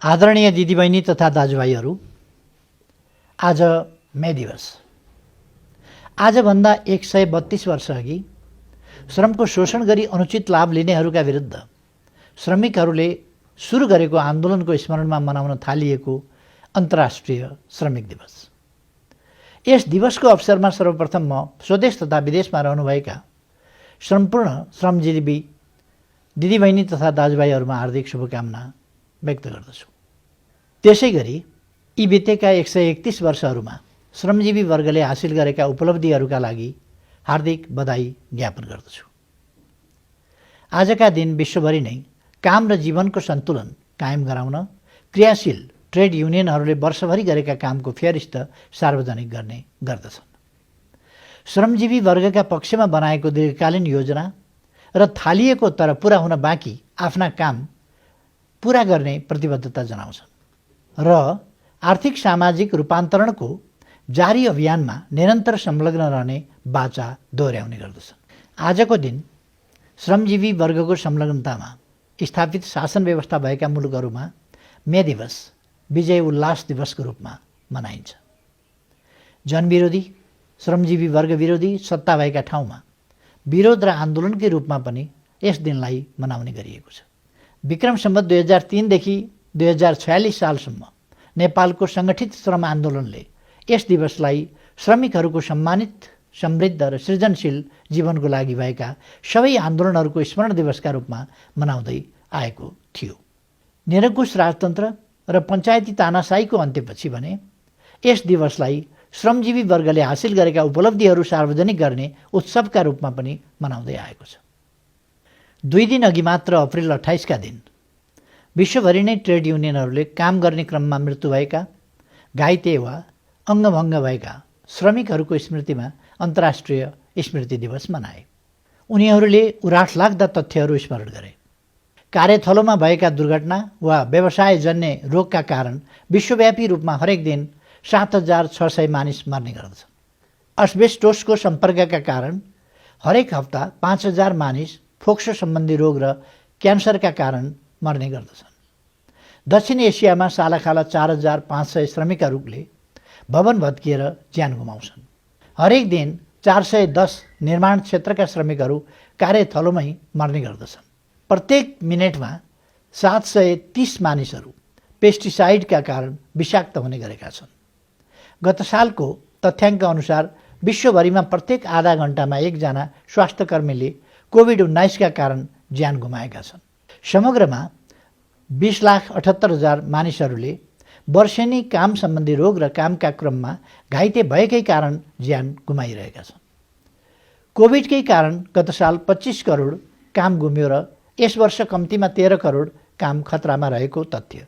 आदरणीय दिदीबहिनी तथा दाजुभाइहरू, आज मे दिवस। आजभन्दा 132 वर्ष अघि श्रमको शोषण गरी अनुचित लाभ लिनेहरूका विरुद्ध श्रमिकहरूले सुरु गरेको आन्दोलनको स्मरणमा मनाउन थालिएको अन्तर्राष्ट्रिय श्रमिक दिवस। यस दिवसको अवसरमा सर्वप्रथम म स्वदेश तथा विदेशमा रहनुभएका सम्पूर्ण श्रमजीवी दिदीबहिनी तथा दाजुभाइहरूमा हार्दिक शुभकामना व्यक्त गर्दछु। त्यसैगरी यी बितेका 131 वर्षहरूमा श्रमजीवी वर्गले हासिल गरेका उपलब्धिहरूका लागि हार्दिक बधाई ज्ञापन गर्दछु। आजका दिन विश्वभरि नै काम र जीवनको सन्तुलन कायम गराउन क्रियाशील ट्रेड युनियनहरूले वर्षभरि गरेका कामको फेरिस्त सार्वजनिक गर्ने गर्दछन्। श्रमजीवी वर्गका पक्षमा बनाएको दीर्घकालीन योजना र थालिएको तर पुरा हुन बाँकी आफ्ना काम पुरा गर्ने प्रतिबद्धता जनाउँछन् र आर्थिक सामाजिक रूपान्तरणको जारी अभियानमा निरन्तर संलग्न रहने बाचा दोहोर्याउने गर्दछन्। आजको दिन श्रमजीवी वर्गको संलग्नतामा स्थापित शासन व्यवस्था भएका मुलुकहरूमा मे दिवस विजय उल्लास दिवसको रूपमा मनाइन्छ। जनविरोधी श्रमजीवी वर्ग विरोधी सत्ता भएका ठाउँमा विरोध र आन्दोलनकै रूपमा पनि यस दिनलाई मनाउने गरिएको छ। विक्रम सम्वत 2003 देखि 2046 सालसम्म नेपालको सङ्गठित श्रम आन्दोलनले यस दिवसलाई श्रमिकहरूको सम्मानित, समृद्ध र सृजनशील जीवनको लागि भएका सबै आन्दोलनहरूको स्मरण दिवसका रूपमा मनाउँदै आएको थियो। निरङ्कुश राजतन्त्र र पञ्चायती तानाशाहीको अन्त्यपछि भने यस दिवसलाई श्रमजीवी वर्गले हासिल गरेका उपलब्धिहरू सार्वजनिक गर्ने उत्सवका रूपमा पनि मनाउँदै आएको छ। 2 दिन अघि मात्र अप्रिल 28 का दिन विश्वभरि नै ट्रेड युनियनहरूले काम गर्ने क्रममा मृत्यु भएका, घाइते वा अङ्गभङ्ग भएका श्रमिकहरूको स्मृतिमा अन्तर्राष्ट्रिय स्मृति दिवस मनाए। उनीहरूले उराठ लाग्दा तथ्यहरू स्मरण गरे। कार्यथलोमा भएका दुर्घटना वा व्यवसायजन्य रोगका कारण विश्वव्यापी रूपमा हरेक दिन 7600 मानिस मर्ने गर्दछन्। अस्बेस्टोसको सम्पर्कका कारण हरेक हप्ता 5000 मानिस फोक्सो सम्बन्धी रोग र क्यान्सरका कारण मर्ने गर्दछन्। दक्षिण एसियामा सालाखाला 4500 श्रमिकहरूले भवन भत्किएर ज्यान गुमाउँछन्। हरेक दिन 410 निर्माण क्षेत्रका श्रमिकहरू कार्यथलोमै मर्ने गर्दछन्। प्रत्येक मिनेटमा 730 मानिसहरू पेस्टिसाइडका कारण विषाक्त हुने गरेका छन्। गत सालको तथ्याङ्क अनुसार विश्वभरिमा प्रत्येक आधा घण्टामा एकजना स्वास्थ्यकर्मीले कोभिड-19 का कारण ज्यान गुमाएका छन्। समग्रमा 20,78,000 मानिसहरूले वर्षेनी काम सम्बन्धी रोग र कामका क्रममा घाइते भएकै कारण ज्यान गुमाइरहेका छन्। कोभिडकै कारण गत साल 25 करोड काम गुम्यो र यस वर्ष कम्तीमा 13 करोड काम खतरामा रहेको तथ्य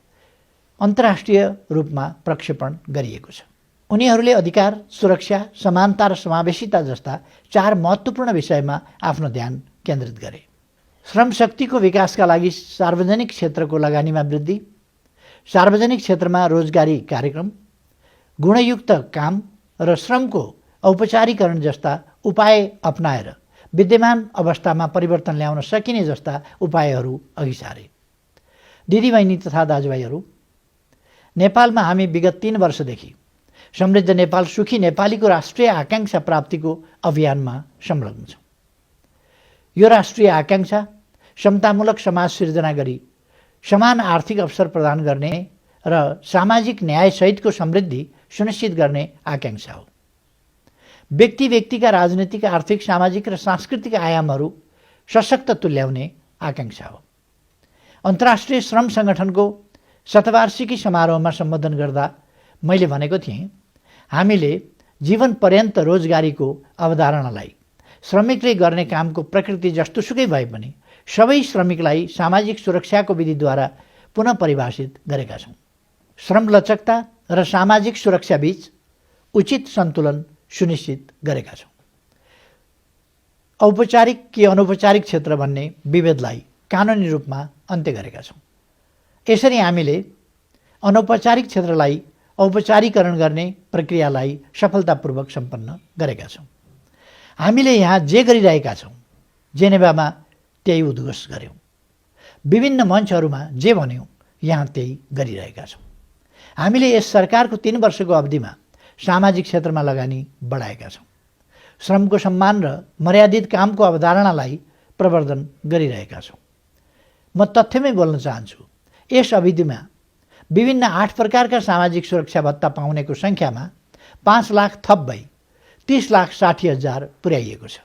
अन्तर्राष्ट्रिय रूपमा प्रक्षेपण गरिएको छ। उनीहरूले अधिकार, सुरक्षा, समानता र समावेशिता जस्ता 4 महत्त्वपूर्ण विषयमा आफ्नो ध्यान केन्द्रित गरे। श्रम शक्तिको विकासका लागि सार्वजनिक क्षेत्रको लगानीमा वृद्धि, सार्वजनिक क्षेत्रमा रोजगारी कार्यक्रम, गुणयुक्त काम र श्रमको औपचारीकरण जस्ता उपाय अपनाएर विद्यमान अवस्थामा परिवर्तन ल्याउन सकिने जस्ता उपायहरू अघि सारे। दिदीबहिनी तथा दाजुभाइहरू, नेपालमा हामी विगत 3 वर्षदेखि समृद्ध नेपाल, सुखी नेपालीको राष्ट्रिय आकाङ्क्षा प्राप्तिको अभियानमा संलग्न छौँ। यो राष्ट्रिय आकाङ्क्षा समतामूलक समाज सिर्जना गरी समान आर्थिक अवसर प्रदान गर्ने र सामाजिक न्यायसहितको समृद्धि सुनिश्चित गर्ने आकाङ्क्षा हो। व्यक्तिका राजनीतिक, आर्थिक, सामाजिक र सांस्कृतिक आयामहरू सशक्त तुल्याउने आकाङ्क्षा हो। अन्तर्राष्ट्रिय श्रम सङ्गठनको शतवार्षिकी समारोहमा सम्बोधन गर्दा मैले भनेको थिएँ, हामीले जीवन पर्यन्त रोजगारीको अवधारणालाई श्रमिकले गर्ने कामको प्रकृति जस्तोसुकै भए पनि सबै श्रमिकलाई सामाजिक सुरक्षाको विधिद्वारा पुनः परिभाषित गरेका छौँ। श्रम लचकता र सामाजिक सुरक्षाबीच उचित सन्तुलन सुनिश्चित गरेका छौँ। औपचारिक कि अनौपचारिक क्षेत्र भन्ने विभेदलाई कानुनी रूपमा अन्त्य गरेका छौँ। यसरी हामीले अनौपचारिक क्षेत्रलाई औपचारीकरण गर्ने प्रक्रियालाई सफलतापूर्वक सम्पन्न गरेका छौँ। हामीले यहाँ जे गरिरहेका छौँ, जेनेभामा त्यही उद्घोष गऱ्यौँ। विभिन्न मञ्चहरूमा जे भन्यौँ यहाँ त्यही गरिरहेका छौँ। हामीले यस सरकारको 3 वर्षको अवधिमा सामाजिक क्षेत्रमा लगानी बढाएका छौँ। श्रमको सम्मान र मर्यादित कामको अवधारणालाई प्रवर्धन गरिरहेका छौँ। म तथ्यमै बोल्न चाहन्छु, यस अवधिमा विभिन्न 8 प्रकारका सामाजिक सुरक्षा भत्ता पाउनेको सङ्ख्यामा 5 लाख थप भई 30,60,000 पुर्याइएको छ।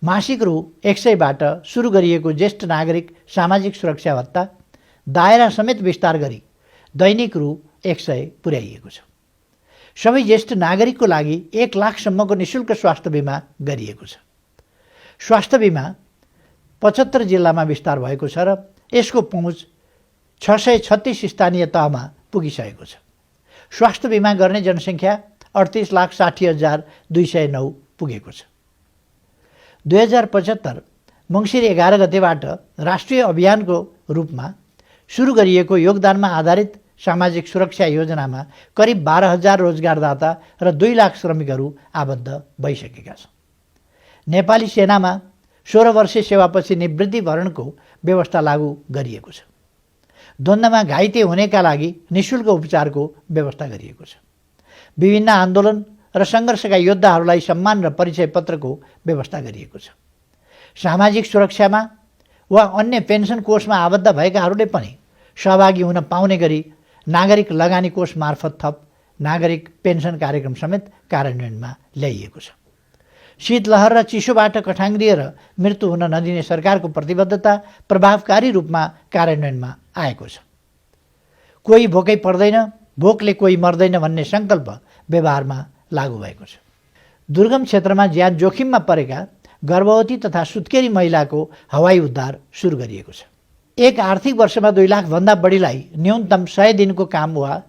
मासिक रु 100बाट सुरु गरिएको ज्येष्ठ नागरिक सामाजिक सुरक्षा भत्ता दायरा समेत विस्तार गरी दैनिक रु 100 पुर्याइएको छ। सबै ज्येष्ठ नागरिकको लागि 1 लाखसम्मको निःशुल्क स्वास्थ्य बिमा गरिएको छ। स्वास्थ्य बिमा 75 जिल्लामा विस्तार भएको छ र यसको पहुँच 636 स्थानीय तहमा पुगिसकेको छ। स्वास्थ्य बिमा गर्ने जनसङ्ख्या 38,60,209 पुगेको छ। 2075 मङ्सिर 11 गतेबाट राष्ट्रिय अभियानको रूपमा सुरु गरिएको योगदानमा आधारित सामाजिक सुरक्षा योजनामा करिब 12,000 रोजगारदाता र 2 लाख श्रमिकहरू आबद्ध भइसकेका छन्। नेपाली सेनामा 16 वर्षे सेवापछि निवृत्ति भरणको व्यवस्था लागू गरिएको छ। द्वन्द्वमा घाइते हुनेका लागि निःशुल्क उपचारको व्यवस्था गरिएको छ। विभिन्न आन्दोलन र सङ्घर्षका योद्धाहरूलाई सम्मान र परिचय पत्रको व्यवस्था गरिएको छ। सामाजिक सुरक्षामा वा अन्य पेन्सन कोषमा आबद्ध भएकाहरूले पनि सहभागी हुन पाउने गरी नागरिक लगानी कोष मार्फत थप नागरिक पेन्सन कार्यक्रम समेत कार्यान्वयनमा ल्याइएको छ। शीतलहर र चिसोबाट कठाङ्ग्रिएर मृत्यु हुन नदिने सरकारको प्रतिबद्धता प्रभावकारी रूपमा कार्यान्वयनमा आएको छ। कोही भोकै पर्दैन, भोकले कोही मर्दैन भन्ने सङ्कल्प व्यवहारमा लागू भएको छ। दुर्गम क्षेत्रमा ज्यान जोखिममा परेका गर्भवती तथा सुत्केरी महिलाको हवाई उद्धार सुरु गरिएको छ। एक आर्थिक वर्षमा 2 लाखभन्दा बढीलाई न्यूनतम 100 दिनको काम वा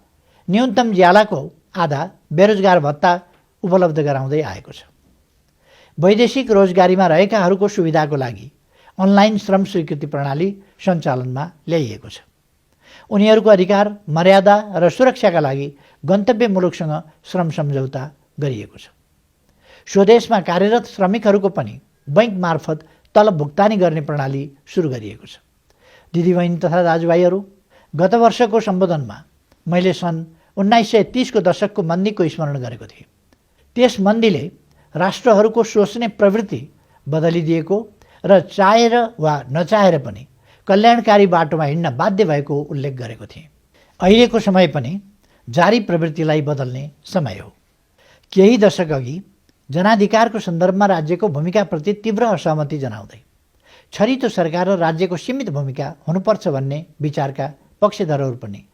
न्यूनतम ज्यालाको आधा बेरोजगार भत्ता उपलब्ध गराउँदै आएको छ। वैदेशिक रोजगारीमा रहेकाहरूको सुविधाको लागि अनलाइन श्रम स्वीकृति प्रणाली सञ्चालनमा ल्याइएको छ। उनीहरूको अधिकार, मर्यादा र सुरक्षाका लागि गन्तव्य मुलुकसँग श्रम सम्झौता गरिएको छ। स्वदेशमा कार्यरत श्रमिकहरूको पनि बैंक मार्फत तलब भुक्तानी गर्ने प्रणाली सुरु गरिएको छ। दिदीबहिनी तथा दाजुभाइहरू, गत वर्षको सम्बोधनमा मैले सन् 1930 को दशकको मन्दीको स्मरण गरेको थिएँ। त्यस मन्दीले राष्ट्रहरूको सोच्ने प्रवृत्ति बदलिदिएको र चाहेर वा नचाहेर पनि कल्याणकारी बाटोमा हिँड्न बाध्य भएको उल्लेख गरेको थिएँ। अहिलेको समय पनि जारी प्रवृत्तिलाई बदल्ने समय हो। केही दशक अघि जनाधिकारको सन्दर्भमा राज्यको भूमिकाप्रति तीव्र असहमति जनाउँदै छरितो सरकार र राज्यको सीमित भूमिका हुनुपर्छ भन्ने विचारका पक्षधरहरू पनि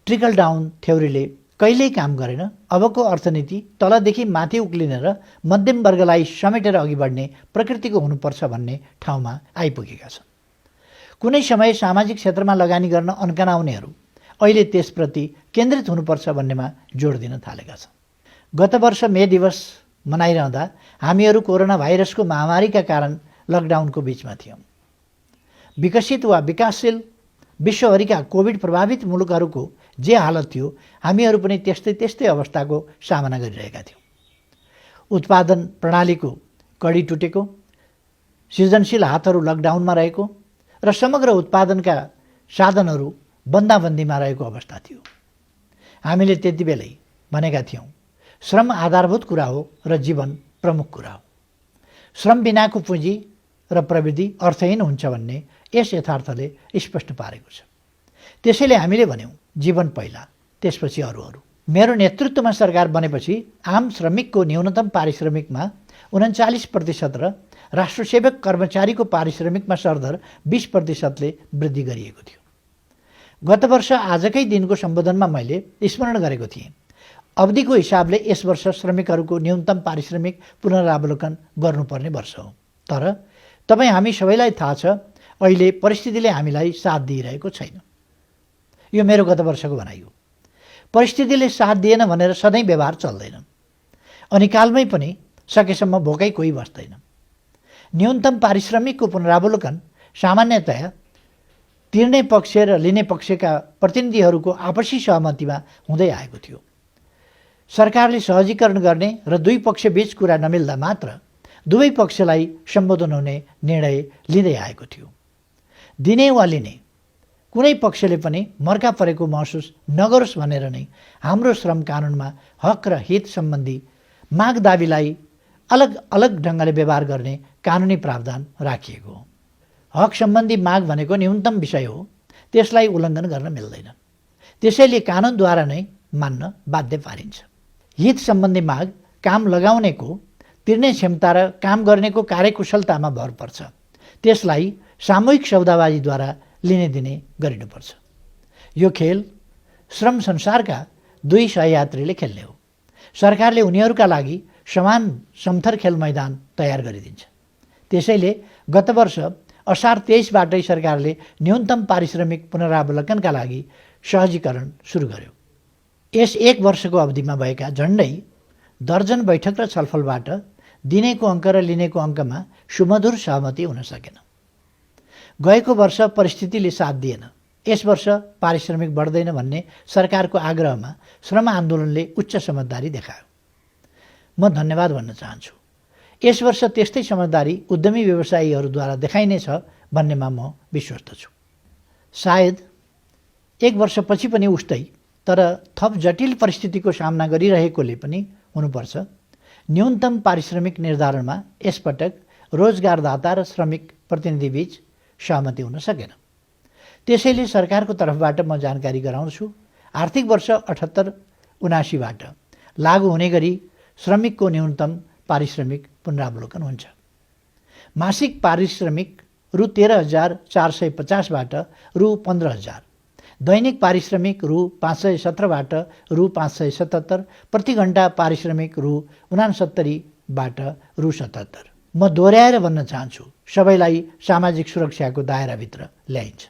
ट्रिकल डाउन थ्योरीले कहिल्यै काम गरेन, अबको अर्थनीति तलदेखि माथि उक्लिने र मध्यम वर्गलाई समेटेर अघि बढ्ने प्रकृतिको हुनुपर्छ भन्ने ठाउँमा आइपुगेका छन्। कुनै समय सामाजिक क्षेत्रमा लगानी गर्न अन्कनाउनेहरू अहिले त्यसप्रति केन्द्रित हुनुपर्छ भन्नेमा जोड दिन थालेका छन्। गत वर्ष मे दिवस मनाइरहँदा हामीहरू कोरोना भाइरसको महामारीका कारण लकडाउनको बीचमा थियौँ। विकसित वा विकासशील विश्वभरिका कोभिड प्रभावित मुलुकहरूको जे हालत थियो, हामीहरू पनि त्यस्तै अवस्थाको सामना गरिरहेका थियौँ। उत्पादन प्रणालीको कडी टुटेको, सृजनशील हातहरू लकडाउनमा रहेको र समग्र उत्पादनका साधनहरू बन्दाबन्दीमा रहेको अवस्था थियो। हामीले त्यति बेलै भनेका थियौँ, श्रम आधारभूत कुरा हो र जीवन प्रमुख कुरा हो। श्रम बिनाको पुँजी र प्रविधि अर्थहीन हुन्छ भन्ने यस यथार्थले स्पष्ट पारेको छ। त्यसैले हामीले भन्यौँ, जीवन पहिला, त्यसपछि अरूहरू। मेरो नेतृत्वमा सरकार बनेपछि आम श्रमिकको न्यूनतम पारिश्रमिकमा 39% र राष्ट्रसेवक कर्मचारीको पारिश्रमिकमा सरदर 20%ले वृद्धि गरिएको थियो। गत वर्ष आजकै दिनको सम्बोधनमा मैले स्मरण गरेको थिएँ, अवधिको हिसाबले यस वर्ष श्रमिकहरूको न्यूनतम पारिश्रमिक पुनरावलोकन गर्नुपर्ने वर्ष हो। तर तपाईँ हामी सबैलाई थाहा छ, अहिले परिस्थितिले हामीलाई साथ दिइरहेको छैन। यो मेरो गत वर्षको भनाइ हो। परिस्थितिले साथ दिएन भनेर सधैँ व्यवहार चल्दैन। अनिकालमै पनि सकेसम्म भोकै कोही बस्दैन। न्यूनतम पारिश्रमिकको पुनरावलोकन सामान्यतया तिर्ने पक्ष र लिने पक्षका प्रतिनिधिहरूको आपसी सहमतिमा हुँदै आएको थियो। सरकारले सहजीकरण गर्ने र दुई पक्षबीच कुरा नमिल्दा मात्र दुवै पक्षलाई सम्बोधन हुने निर्णय लिँदै आएको थियो। दिने वा लिने कुनै पक्षले पनि मर्का परेको महसुस नगरोस् भनेर नै हाम्रो श्रम कानुनमा हक र हित सम्बन्धी माग दाबीलाई अलग अलग ढङ्गले व्यवहार गर्ने कानुनी प्रावधान राखिएको हो। हक सम्बन्धी माग भनेको न्यूनतम विषय हो, त्यसलाई उल्लङ्घन गर्न मिल्दैन। त्यसैले कानुनद्वारा नै मान्न बाध्य पारिन्छ। हित सम्बन्धी माग काम लगाउनेको तिर्ने क्षमता र काम गर्नेको कार्यकुशलतामा भर पर्छ। त्यसलाई सामूहिक सौदाबाजीद्वारा लिने दिने गरिनुपर्छ। यो खेल श्रम संसारका दुई सहयात्रीले खेल्ने हो। सरकारले उनीहरूका लागि समान समथर खेल मैदान तयार गरिदिन्छ। त्यसैले गत वर्ष असार 23बाटै सरकारले न्यूनतम पारिश्रमिक पुनरावलोकनका लागि सहजीकरण सुरु गर्यो। यस 1 वर्षको अवधिमा भएका झन्डै दर्जन बैठक र छलफलबाट दिनेको अङ्क र लिनेको अङ्कमा सुमधुर सहमति हुन सकेन। गएको वर्ष परिस्थितिले साथ दिएन। यस वर्ष पारिश्रमिक बढ्दैन भन्ने सरकारको आग्रहमा श्रम आन्दोलनले उच्च समझदारी देखायो। म धन्यवाद भन्न चाहन्छु। यस वर्ष त्यस्तै समझदारी उद्यमी व्यवसायीहरूद्वारा देखाइनेछ भन्नेमा म विश्वस्त छु। सायद 1 वर्षपछि पनि उस्तै तर थप जटिल परिस्थितिको सामना गरिरहेकोले पनि हुनुपर्छ। न्यूनतम पारिश्रमिक निर्धारणमा यसपटक रोजगारदाता र श्रमिक प्रतिनिधिबीच सहमति हुन सकेन। त्यसैले सरकारको तर्फबाट म जानकारी गराउँछु। आर्थिक वर्ष 78-79बाट लागू हुने गरी श्रमिकको न्यूनतम पारिश्रमिक पुनरावलोकन हुन्छ। मासिक पारिश्रमिक रु 13,450बाट रु 15,000, दैनिक पारिश्रमिक रु 517बाट रु 577, प्रति घण्टा पारिश्रमिक रु 69बाट रु 77। म दोहोऱ्याएर भन्न चाहन्छु, सबैलाई सामाजिक सुरक्षाको दायराभित्र ल्याइन्छ।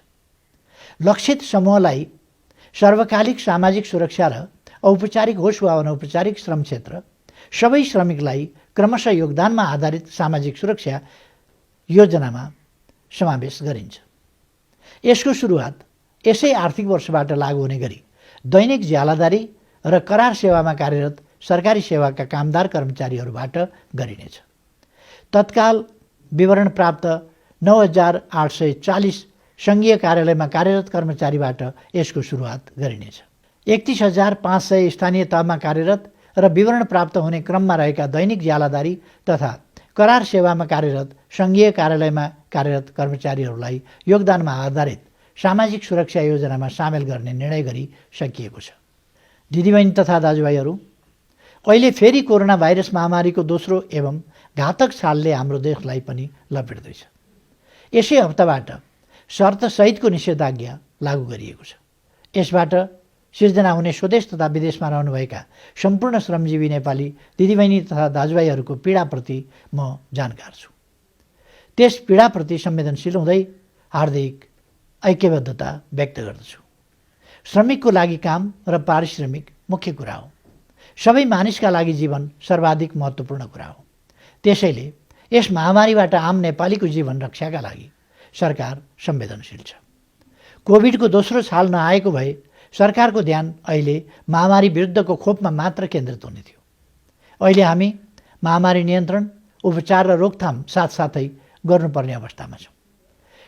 लक्षित समूहलाई सर्वकालिक सामाजिक सुरक्षा र औपचारिक होस् वा अनौपचारिक श्रम क्षेत्र सबै श्रमिकलाई क्रमशः योगदानमा आधारित सामाजिक सुरक्षा योजनामा समावेश गरिन्छ। यसको सुरुवात यसै आर्थिक वर्षबाट लागू हुने गरी दैनिक ज्यालादारी र करार सेवामा कार्यरत सरकारी सेवाका कामदार कर्मचारीहरूबाट गरिनेछ। तत्काल विवरण प्राप्त 9,840 सङ्घीय कार्यालयमा कार्यरत कर्मचारीबाट यसको सुरुवात गरिनेछ। 31,500 स्थानीय तहमा कार्यरत र विवरण प्राप्त हुने क्रममा रहेका दैनिक ज्यालादारी तथा करार सेवामा कार्यरत सङ्घीय कार्यालयमा कार्यरत कर्मचारीहरूलाई योगदानमा आधारित सामाजिक सुरक्षा योजनामा सामेल गर्ने निर्णय गरिसकिएको छ। दिदीबहिनी तथा दाजुभाइहरू, अहिले फेरि कोरोना भाइरस महामारीको दोस्रो एवं घातक छालले हाम्रो देशलाई पनि लपेट्दैछ। यसै हप्ताबाट शर्तसहितको निषेधाज्ञा लागू गरिएको छ। यसबाट सिर्जना हुने स्वदेश तथा विदेशमा रहनुभएका सम्पूर्ण श्रमजीवी नेपाली दिदीबहिनी तथा दाजुभाइहरूको पीडाप्रति म जानकार छु। त्यस पीडाप्रति संवेदनशील हुँदै हार्दिक ऐक्यबद्धता व्यक्त गर्दछु। श्रमिकको लागि काम र पारिश्रमिक मुख्य कुरा हो। सबै मानिसका लागि जीवन सर्वाधिक महत्त्वपूर्ण कुरा हो। त्यसैले यस महामारीबाट आम नेपालीको जीवन रक्षाका लागि सरकार संवेदनशील छ। कोभिडको दोस्रो छाल नआएको भए सरकारको ध्यान अहिले महामारी विरुद्धको खोपमा मात्र केन्द्रित हुने थियो। अहिले हामी महामारी नियन्त्रण, उपचार र रोकथाम साथसाथै गर्नुपर्ने अवस्थामा छौँ।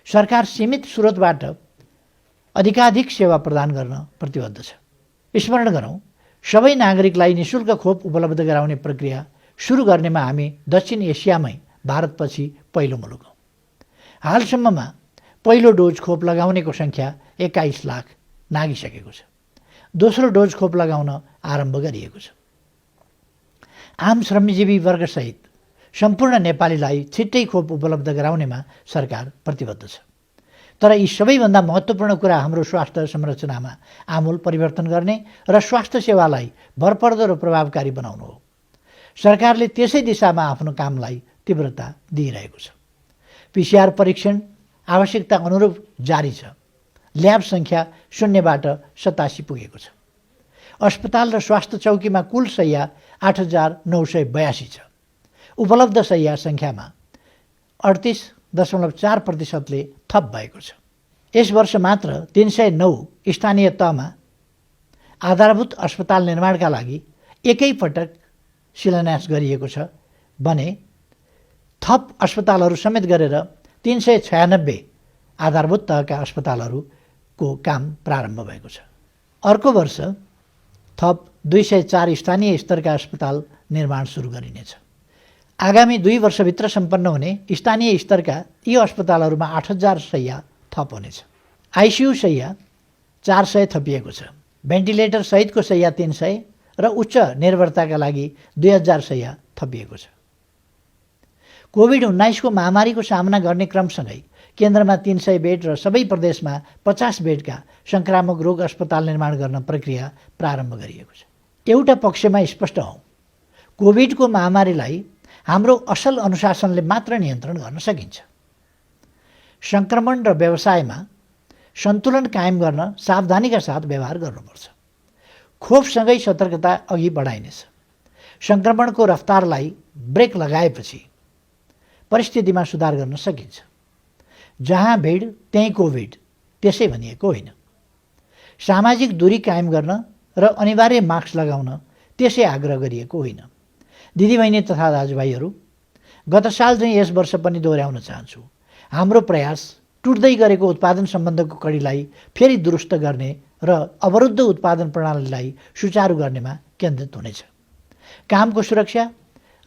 सरकार सीमित स्रोतबाट अधिकाधिक सेवा प्रदान गर्न प्रतिबद्ध छ। स्मरण गरौँ, सबै नागरिकलाई निःशुल्क खोप उपलब्ध गराउने प्रक्रिया सुरु गर्नेमा हामी दक्षिण एसियामै भारतपछि पहिलो मुलुक हौँ। हालसम्ममा पहिलो डोज खोप लगाउनेको सङ्ख्या 21 लाख नागिसकेको छ। दोस्रो डोज खोप लगाउन आरम्भ गरिएको छ। आम श्रमजीवी वर्गसहित सम्पूर्ण नेपालीलाई छिट्टै खोप उपलब्ध गराउनेमा सरकार प्रतिबद्ध छ। तर यी सबैभन्दा महत्त्वपूर्ण कुरा हाम्रो स्वास्थ्य संरचनामा आमूल परिवर्तन गर्ने र स्वास्थ्य सेवालाई भरपर्दो र प्रभावकारी बनाउनु हो। सरकारले त्यसै दिशामा आफ्नो कामलाई तीव्रता दिइरहेको छ। PCR परीक्षण आवश्यकता अनुरूप जारी छ। ल्याब सङ्ख्या 0बाट 87 पुगेको छ। अस्पताल र स्वास्थ्य चौकीमा कुल शैय्या 8,982 छ। उपलब्ध शैय्या सङ्ख्यामा 38.4% थप भएको छ। यस वर्ष मात्र 309 स्थानीय तहमा आधारभूत अस्पताल निर्माणका लागि एकैपटक शिलान्यास गरिएको छ भने थप अस्पतालहरू समेत गरेर 396 आधारभूत तहका अस्पतालहरू को काम प्रारम्भ भएको छ। अर्को वर्ष थप 204 स्थानीय स्तरका अस्पताल निर्माण सुरु गरिनेछ। आगामी 2 वर्षभित्र सम्पन्न हुने स्थानीय स्तरका यी अस्पतालहरूमा 8000 शैय्या थप हुनेछ। आइसियु शैय्या 400 थपिएको छ। भेन्टिलेटर सहितको शैय्या 300 र उच्च निर्भरताका लागि 2000 शैय्या थपिएको छ। कोभिड-19 को महामारीको सामना गर्ने क्रमसँगै केन्द्रमा 300 बेड र सबै प्रदेशमा 50 बेडका संक्रामक रोग अस्पताल निर्माण गर्न प्रक्रिया प्रारम्भ गरिएको छ। एउटा पक्षमा स्पष्ट हौँ, कोभिडको महामारीलाई हाम्रो असल अनुशासनले मात्र नियन्त्रण गर्न सकिन्छ। संक्रमण र व्यवसायमा सन्तुलन कायम गर्न सावधानीका साथ व्यवहार गर्नुपर्छ। खोपसँगै सतर्कता अघि बढाइनेछ। संक्रमणको रफ्तारलाई ब्रेक लगाएपछि परिस्थितिमा सुधार गर्न सकिन्छ। जहाँ भिड त्यहीँ कोभिड त्यसै भनिएको होइन। सामाजिक दूरी कायम गर्न र अनिवार्य मास्क लगाउन त्यसै आग्रह गरिएको होइन। दिदीबहिनी तथा दाजुभाइहरू, गत साल चाहिँ यस वर्ष पनि दोहोऱ्याउन चाहन्छु, हाम्रो प्रयास टुट्दै गरेको उत्पादन सम्बन्धको कडीलाई फेरि दुरुस्त गर्ने र अवरुद्ध उत्पादन प्रणालीलाई सुचारू गर्नेमा केन्द्रित हुनेछ। कामको सुरक्षा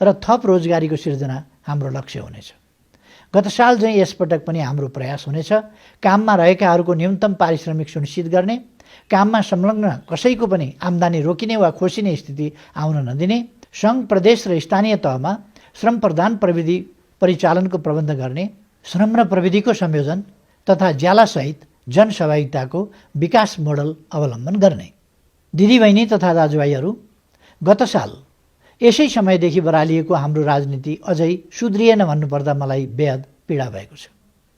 र थप रोजगारीको सिर्जना हाम्रो लक्ष्य हुनेछ। गत साल चाहिँ यसपटक पनि हाम्रो प्रयास हुनेछ काममा रहेकाहरूको न्यूनतम पारिश्रमिक सुनिश्चित गर्ने, काममा संलग्न कसैको पनि आम्दानी रोकिने वा खोसिने स्थिति आउन नदिने, सङ्घ, प्रदेश र स्थानीय तहमा श्रम प्रधान प्रविधि परिचालनको प्रबन्ध गर्ने, श्रम र प्रविधिको संयोजन तथा ज्यालासहित जनसहभागिताको विकास मोडल अवलम्बन गर्ने। दिदीबहिनी तथा दाजुभाइहरू, गत साल यसै समयदेखि बरालिएको हाम्रो राजनीति अझै सुध्रिएन भन्नुपर्दा मलाई बेहद पीडा भएको छ।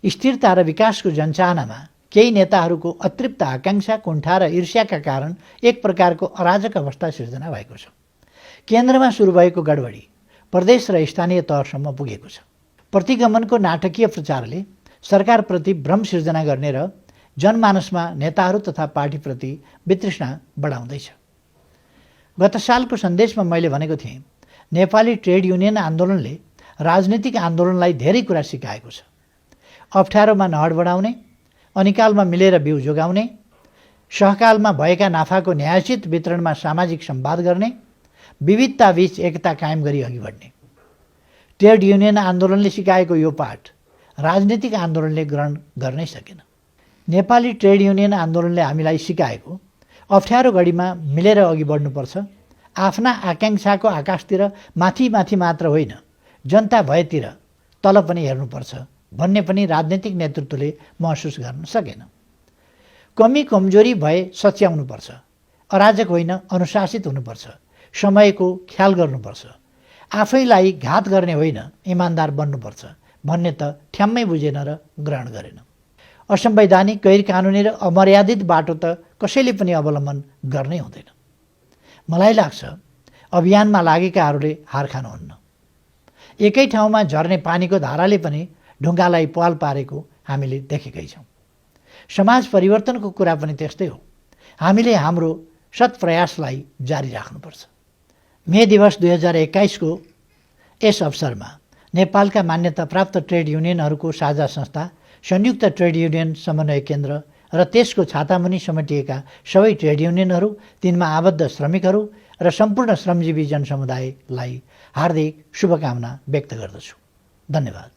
स्थिरता र विकासको जनचाहनामा केही नेताहरूको अतृप्त आकांक्षा, कुण्ठा र ईर्ष्याका कारण एक प्रकारको अराजक अवस्था सिर्जना भएको छ। केन्द्रमा सुरु भएको गडबडी प्रदेश र स्थानीय तहसम्म पुगेको छ। प्रतिगमनको नाटकीय प्रचारले सरकारप्रति भ्रम सिर्जना गर्ने र जनमानसमा नेताहरू तथा पार्टीप्रति वितृष्णा बढाउँदैछ। गत सालको सन्देशमा मैले भनेको थिएँ, नेपाली ट्रेड युनियन आन्दोलनले राजनीतिक आन्दोलनलाई धेरै कुरा सिकाएको छ। अप्ठ्यारोमा नहड बढाउने, अनिकालमा मिलेर बिउ जोगाउने, सहकालमा भएका नाफाको न्यायोचित वितरणमा सामाजिक संवाद गर्ने, विविधताबीच एकता कायम गरी अघि बढ्ने। ट्रेड युनियन आन्दोलनले सिकाएको यो पाठ राजनीतिक आन्दोलनले ग्रहण गर्नै सकेन। नेपाली ट्रेड युनियन आन्दोलनले हामीलाई सिकाएको अप्ठ्यारो घडीमा मिलेर अघि बढ्नुपर्छ, आफ्ना आकांक्षाको आकाशतिर माथि माथि मात्र होइन, जनता भएतिर तल पनि हेर्नुपर्छ भन्ने पनि राजनीतिक नेतृत्वले महसुस गर्न सकेन। कमी कमजोरी भए सच्याउनुपर्छ, अराजक होइन अनुशासित हुनुपर्छ, समयको ख्याल गर्नुपर्छ, आफैलाई घात गर्ने होइन इमान्दार बन्नुपर्छ भन्ने त ठ्याम्मै बुझेन र ग्रहण गरेन। असंवैधानिक, गैर कानुनी र अमर्यादित बाटो त कसैले पनि अवलम्बन गर्नै हुँदैन। मलाई लाग्छ अभियानमा लागेकाहरूले हार खानुहुन्न। एकै ठाउँमा झर्ने पानीको धाराले पनि ढुङ्गालाई पाल पारेको हामीले देखेकै छौँ। समाज परिवर्तनको कुरा पनि त्यस्तै हो। हामीले हाम्रो सत् प्रयासलाई जारी राख्नुपर्छ। मे दिवस 2021 को यस अवसरमा नेपालका मान्यता प्राप्त ट्रेड युनियनहरूको साझा संस्था संयुक्त ट्रेड युनियन समन्वय केन्द्र र त्यसको छातामुनि समेटिएका सबै ट्रेड युनियनहरू, तिनमा आबद्ध श्रमिकहरू र सम्पूर्ण श्रमजीवी जनसमुदायलाई हार्दिक शुभकामना व्यक्त गर्दछु। धन्यवाद।